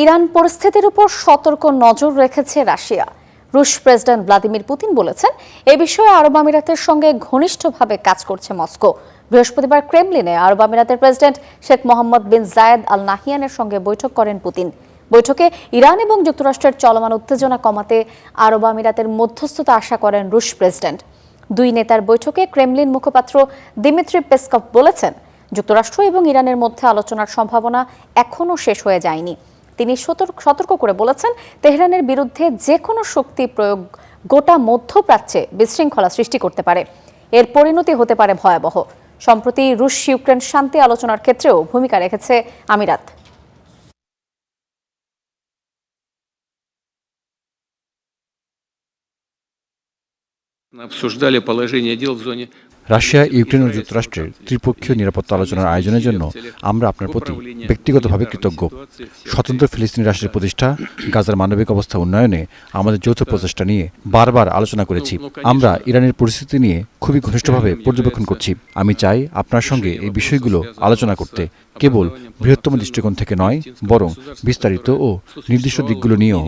Iran পরিস্থিতির উপর সতর্ক নজর রেখেছে রাশিয়া। রুশ প্রেসিডেন্ট ভ্লাদিমির পুতিন বলেছেন, এ বিষয়ে আরব আমিরাতের সঙ্গে ঘনিষ্ঠভাবে কাজ করছে মস্কো। বৃহস্পতিবার ক্রেমলিনে আরব আমিরাতের প্রেসিডেন্ট শেখ মোহাম্মদ বিন জায়েদ আল নাহিয়ানের সঙ্গে বৈঠক করেন পুতিন। বৈঠকে ইরান এবং যুক্তরাষ্ট্রের চলমান উত্তেজনা কমাতে আরব আমিরাতের মধ্যস্থতা আশা করেন রুশ প্রেসিডেন্ট। দুই নেতার বৈঠকে ক্রেমলিন মুখপাত্র দিমিত্রি পেসকভ বলেছেন, যুক্তরাষ্ট্র এবং ইরানের মধ্যে আলোচনার সম্ভাবনা এখনও শেষ হয়ে যায়নি। তিনি সতর্ক করে বলেছেন, তেহরানের বিরুদ্ধে যে কোনো শক্তি প্রয়োগ গোটা মধ্যপ্রাচ্যে বিশৃঙ্খলা সৃষ্টি করতে পারে। এর পরিণতি হতে পারে ভয়াবহ। সম্প্রতি রুশ ইউক্রেন শান্তি আলোচনার ক্ষেত্রেও ভূমিকা রেখেছে আমিরাত। রাশিয়া, ইউক্রেন ও যুক্তরাষ্ট্রের ত্রিপক্ষীয় নিরাপত্তা আলোচনার আয়োজনের জন্য আমরা আপনার প্রতি ব্যক্তিগতভাবে কৃতজ্ঞ। স্বতন্ত্র ফিলিস্তিনি রাষ্ট্রের প্রতিষ্ঠা, গাজার মানবিক অবস্থা উন্নয়নে আমাদের যৌথ প্রচেষ্টা নিয়ে বারবার আলোচনা করেছি। আমরা ইরানের পরিস্থিতি নিয়ে খুবই ঘনিষ্ঠভাবে পর্যবেক্ষণ করছি। আমি চাই আপনার সঙ্গে এই বিষয়গুলো আলোচনা করতে, কেবল বৃহত্তম দৃষ্টিকোণ থেকে নয়, বরং বিস্তারিত ও নির্দিষ্ট দিকগুলো নিয়েও।